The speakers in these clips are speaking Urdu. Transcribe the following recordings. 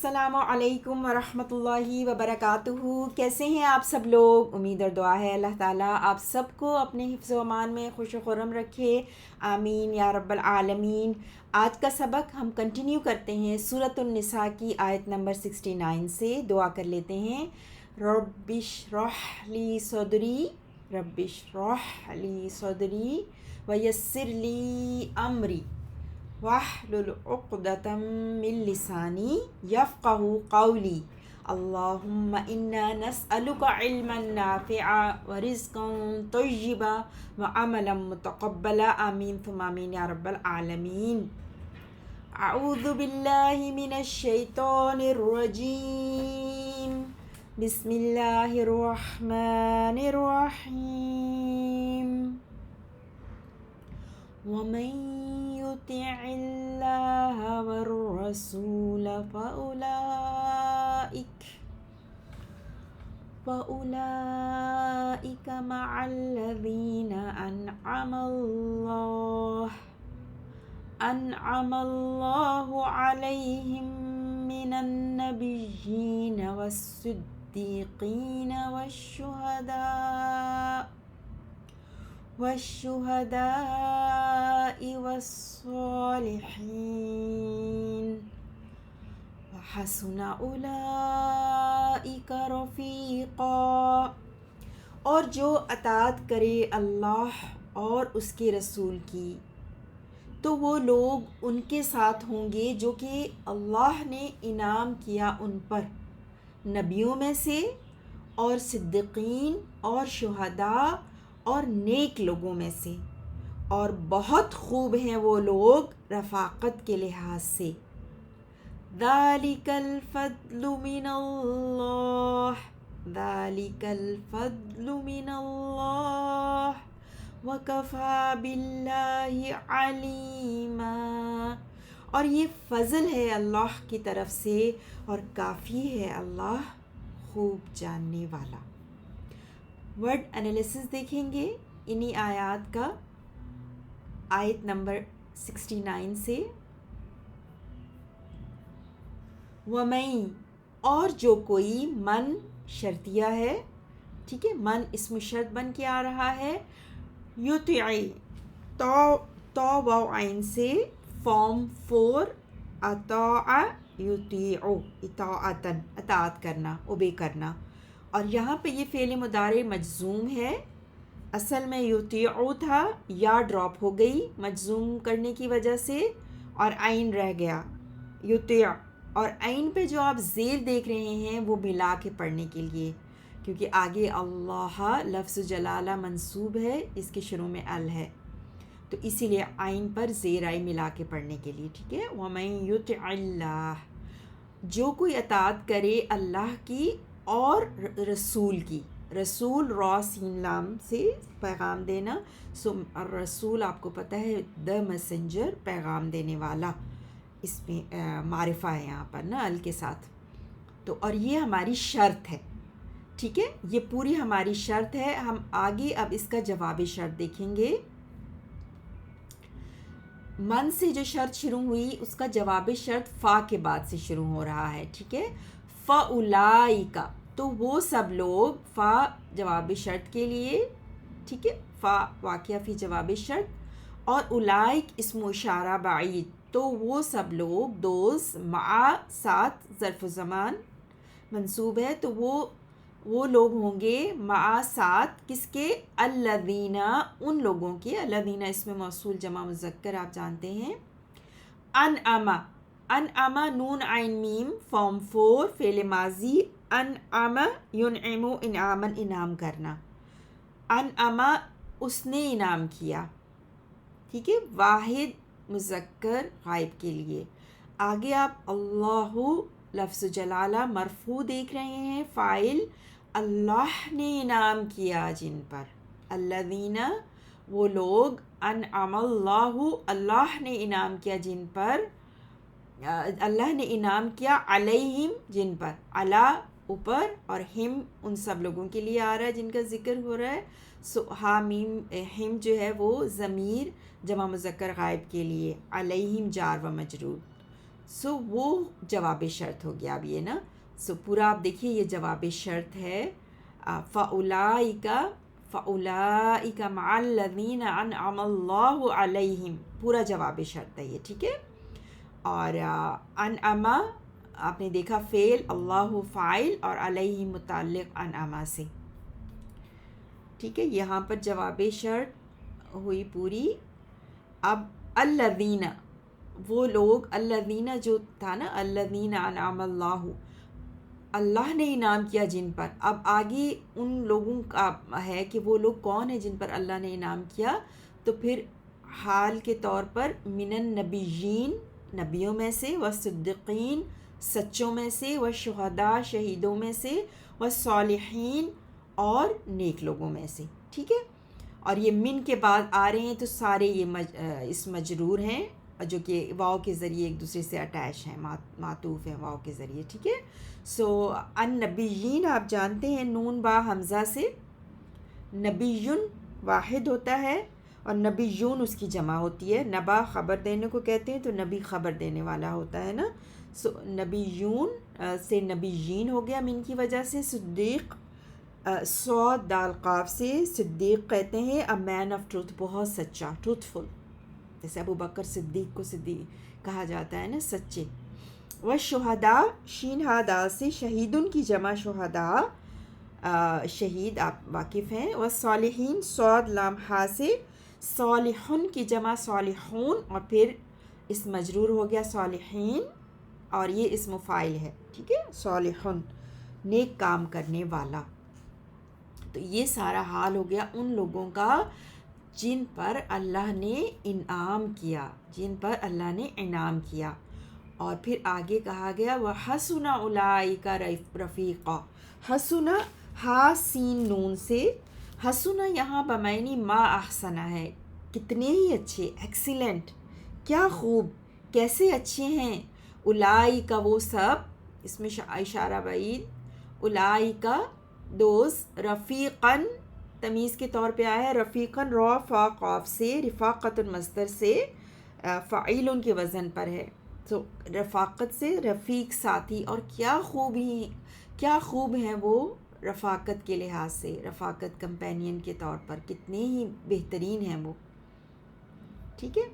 السلام علیکم ورحمۃ اللہ وبرکاتہ۔ کیسے ہیں آپ سب لوگ؟ امید اور دعا ہے اللہ تعالیٰ آپ سب کو اپنے حفظ و امان میں خوش و خرم رکھے، آمین یا رب العالمین۔ آج کا سبق ہم کنٹینیو کرتے ہیں سورۃ النساء کی آیت نمبر 69 سے۔ دعا کر لیتے ہیں۔ رب اشرح لی صدری، رب اشرح لی صدری ویسر لی امری واحلل عقدۃ من لسانی یفقہوا قولی۔ اللہم انا نسألک علما نافعا ورزقا طیبا وعملا متقبلا، آمین ثم آمین یا رب العالمین۔ اعوذ باللہ من الشیطان الرجیم، بسم اللہ الرحمن الرحیم۔ ومن يطع الله والرسول فأولئك مع الذين أنعم الله عليهم من النبيين والصديقين والشهداء والصالحين وحسن أولئك رفیقا۔ اور جو اطاعت کرے اللہ اور اس کے رسول کی تو وہ لوگ ان کے ساتھ ہوں گے جو کہ اللہ نے انعام کیا ان پر، نبیوں میں سے اور صدیقین اور شہداء اور نیک لوگوں میں سے، اور بہت خوب ہیں وہ لوگ رفاقت کے لحاظ سے۔ ذالک الفضل من اللہ، ذالک الفضل من اللہ وکفی باللہ علیما۔ اور یہ فضل ہے اللہ کی طرف سے اور کافی ہے اللہ خوب جاننے والا۔ ورڈ انالیسس دیکھیں گے انہی آیات کا، آیت نمبر 69 سے۔ وَمَن، اور جو کوئی، من شرطیہ ہے، ٹھیک ہے، من اسم شرط بن کے آ رہا ہے۔ یطیع، تو واو عین سے، فارم 4، اطاع یطیع، اطاعتاً، اطاعت کرنا، اوبے کرنا۔ اور یہاں پہ یہ فعل مضارع مجزوم ہے، اصل میں یطیع تھا، یا ڈراپ ہو گئی مجزوم کرنے کی وجہ سے اور عین رہ گیا یطیع۔ اور عین پہ جو آپ زیر دیکھ رہے ہیں وہ ملا کے پڑھنے کے لیے، کیونکہ آگے اللہ لفظ جلالہ منصوب ہے، اس کے شروع میں ال ہے، تو اسی لیے عین پر زیر آئی ملا کے پڑھنے کے لیے، ٹھیک ہے۔ وَمَن یُطِعِ اللَّهَ، جو کوئی اطاعت کرے اللہ کی اور رسول کی، رسول را سین لام سے پیغام دینا، سو رسول آپ کو پتہ ہے دا میسنجر، پیغام دینے والا، اس میں معرفہ ہے یہاں پر نا ال کے ساتھ، تو اور یہ ہماری شرط ہے، ٹھیک ہے، یہ پوری ہماری شرط ہے۔ ہم آگے اب اس کا جواب شرط دیکھیں گے۔ من سے جو شرط شروع ہوئی اس کا جواب شرط فا کے بعد سے شروع ہو رہا ہے، ٹھیک ہے۔ فَأُولَئِکَ، تو وہ سب لوگ، فا جواب شرط کے لیے، ٹھیک ہے، فا واقعہ فی جواب شرط، اور اولائک اسم اشارہ بعید، تو وہ سب لوگ، دوز مع ساتھ ظرف زمان منصوب ہے، تو وہ لوگ ہوں گے مع ساتھ کس کے؟ الذین، ان لوگوں کے، الذین اسم موصول جمع مذکر آپ جانتے ہیں۔ انعم، انعم نون عین میم، فارم 4، فعل ماضی، انعم ینعم انعاما، انعام کرنا، انعم اس نے انعام کیا، ٹھیک ہے، واحد مذکر غائب کے لیے۔ آگے آپ اللہ لفظ جلالہ مرفوع دیکھ رہے ہیں، فاعل اللہ نے انعام کیا جن پر، الذین وہ لوگ، انعم اللہ اللہ نے انعام کیا جن پر، اللہ نے انعام کیا علیہم جن پر، علی اوپر، اور ہم ان سب لوگوں کے لیے آ رہا ہے جن کا ذکر ہو رہا ہے، سو حامیم ہم جو ہے وہ ضمیر جمع مذکر غائب کے لیے، علیہم جار و مجرور، سو وہ جواب شرط ہو گیا اب یہ نا. سو پورا آپ دیکھیے یہ جواب شرط ہے. فَأُولَٰئِكَ مَعَ الَّذِينَ أَنْعَمَ اللَّهُ عَلَيْهِمْ پورا جواب شرط ہے یہ, ٹھیک ہے. اور انعما آپ نے دیکھا فعل, اللہ فاعل, اور علیہ متعلق انعما سے, ٹھیک ہے. یہاں پر جواب شرط ہوئی پوری. اب الذین, وہ لوگ, الذین جو تھا نا, الذین انعم اللہ, اللہ نے انعام کیا جن پر. اب آگے ان لوگوں کا ہے کہ وہ لوگ کون ہیں جن پر اللہ نے انعام کیا. تو پھر حال کے طور پر من النبیین, نبیوں میں سے, والصدیقین, سچوں میں سے, والشہداء, شہیدوں میں سے, والصالحین, اور نیک لوگوں میں سے, ٹھیک ہے. اور یہ من کے بعد آ رہے ہیں تو سارے یہ اس مجرور ہیں جو کہ واو کے ذریعے ایک دوسرے سے اٹیچ ہیں, معطوف ہیں واو کے ذریعے, ٹھیک ہے. سو النبیین آپ جانتے ہیں نون با حمزہ سے نبیٌ واحد ہوتا ہے, اور نبیون اس کی جمع ہوتی ہے. نبا خبر دینے کو کہتے ہیں, تو نبی خبر دینے والا ہوتا ہے نا. سو نبیون سے نبیین ہو گیا من کی وجہ سے. صدیق, صاد دال قاف سے صدیق کہتے ہیں اے مین آف ٹروتھ, بہت سچا, ٹروتھفل, جیسے ابو بکر صدیق کو صدیق کہا جاتا ہے نا, سچے. والشہداء, شین ہا دال سے شہیدن کی جمع شہداء, شہید آپ واقف ہیں. والصالحین, صاد لام ہا سے صالحن کی جمع صالحون, اور پھر اس مجرور ہو گیا صالحین, اور یہ اسم فاعل ہے, ٹھیک ہے. صالحن نیک کام کرنے والا. تو یہ سارا حال ہو گیا ان لوگوں کا جن پر اللہ نے انعام کیا, جن پر اللہ نے انعام کیا. اور پھر آگے کہا گیا وَحَسُنَ أُولَٰئِكَ رفیقا. حسنا ہا سین نون سے, حسنا یہاں بمعنی ما احسنا ہے, کتنے ہی اچھے, ایکسیلنٹ, کیا خوب, کیسے اچھے ہیں. اولئک وہ سب, اس میں اشارہ بعید, اولئک دوز, رفیقاً تمیز کے طور پہ آیا ہے, رفیقاً را فا قاف سے, رفاقت مصدر سے, فعیل کے وزن پر ہے. تو رفاقت سے رفیق ساتھی, اور کیا خوب ہیں وہ رفاقت کے لحاظ سے, رفاقت کمپینین کے طور پر کتنے ہی بہترین ہیں وہ, ٹھیک ہے.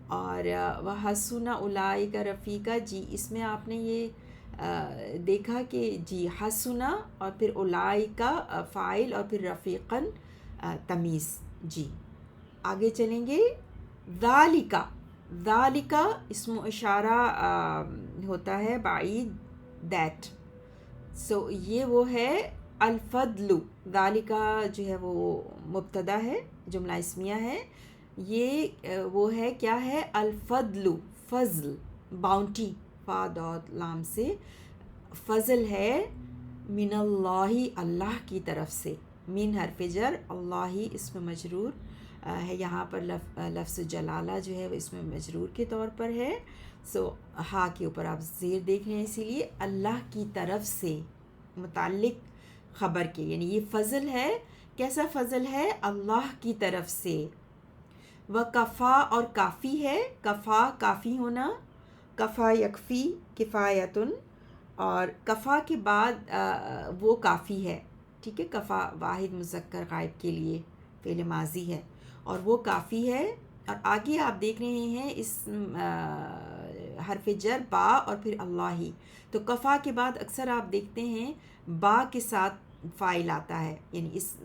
اور وَحَسُنَ أُولَٰئِكَ رفیقا, جی اس میں آپ نے یہ دیکھا کہ جی حسنا اور پھر اولئک فاعل اور پھر رفیقاً تمیز. جی آگے چلیں گے. ذالک, ذالک اسم اشارہ ہوتا ہے بعید, دیٹ. سو یہ وہ ہے الفضل, ذالک جو ہے وہ مبتدا ہے, جملہ اسمیہ ہے. یہ وہ ہے, کیا ہے, الفضل, فضل, باؤنٹی, فا داد لام سے, فضل ہے, من اللہ, اللہ کی طرف سے. من حرف جر, اللہ اسم مجرور ہے, یہاں پر لفظ جلالہ جو ہے وہ اسم مجرور کے طور پر ہے. سو ہا کے اوپر آپ زیر دیکھ رہے ہیں, اسی لیے اللہ کی طرف سے متعلق خبر کے, یعنی یہ فضل ہے. کیسا فضل ہے, اللہ کی طرف سے. وکفا, اور کافی ہے, کفا کافی ہونا, کفا یکفی, کفایتن, اور کفا کے بعد وہ کافی ہے, ٹھیک ہے. کفا واحد مذکر غائب کے لیے فعل ماضی ہے, اور وہ کافی ہے. اور آگے آپ دیکھ رہے ہیں اس حرف جر با اور پھر اللہ ہی. تو کفا کے بعد اکثر آپ دیکھتے ہیں با کے ساتھ فاعل آتا ہے, یعنی اس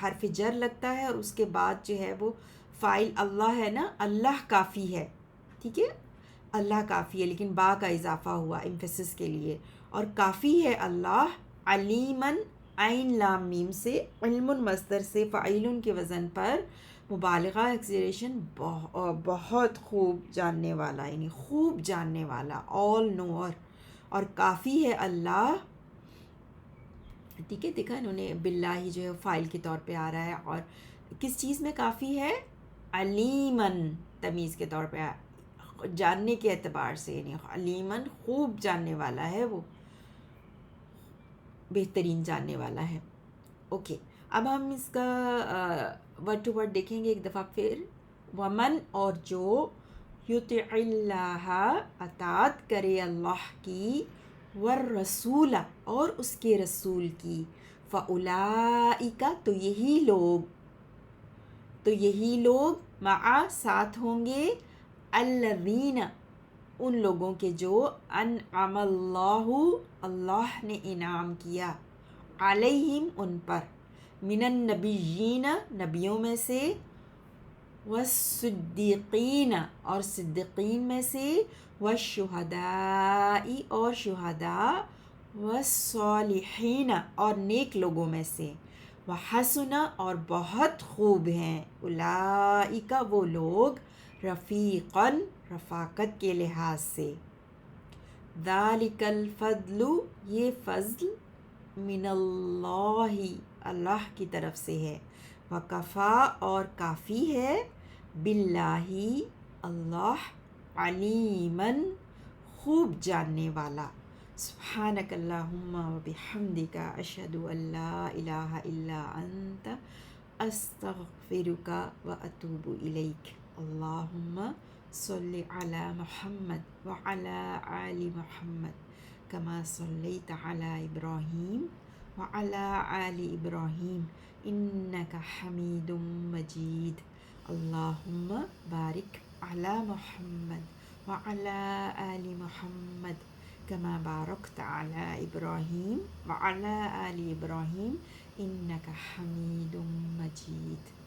حرف جر لگتا ہے اور اس کے بعد جو ہے وہ فاعل اللہ ہے نا, اللہ کافی ہے, ٹھیک ہے, اللہ کافی ہے, لیکن با کا اضافہ ہوا ایمفیسس کے لیے. اور کافی ہے اللہ, علیمن عین لام میم سے, علم مصدر سے, فعیل کے وزن پر, مبالغہ ایکزیریشن, بہت خوب جاننے والا, یعنی خوب جاننے والا, آل نوور. اور کافی ہے اللہ, ٹھیک ہے. دیکھا انہوں نے باللہ جو ہے فائل کے طور پہ آ رہا ہے, اور کس چیز میں کافی ہے, علیمن تمیز کے طور پہ, جاننے کے اعتبار سے, یعنی علیمن خوب جاننے والا ہے, وہ بہترین جاننے والا ہے. اوکے, اب ہم اس کا ورڈ ٹو ورڈ دیکھیں گے ایک دفعہ پھر. ومن, اور جو, یطع اللہ اطاعت کرے اللہ کی، والرسول اور اس کے رسول کی، فاولئک تو یہی لوگ مع ساتھ ہوں گے، الذین ان لوگوں کے جو انعم اللہ نے انعام کیا، علیہم ان پر، من النبیین نبیوں میں سے، والصدیقین اور صدیقین میں سے، والشہداء اور شہداء، والصالحین اور نیک لوگوں میں سے، وحسن اور بہت خوب ہیں، اولئک وہ لوگ، رفیقاً رفاقت کے لحاظ سے، ذالک الفضل یہ فضل، من اللہ اللہ کی طرف سے ہے، وکفا اور کافی ہے، باللہ اللہ، علیماً خوب جاننے والا۔ سبحانک اللہم وبحمدک، اشہد ان لا الہ الا انت، استغفرک واتوب الیک۔ اللہم صلی علی محمد وعلی آل محمد کما صلیت علی ابراہیم وعلی آل ابراہیم انک حمید مجید۔ اللہم بارک علی محمد وعلی آل محمد کما بارکت علی ابراہیم وعلی آل ابراہیم انک حمید مجید۔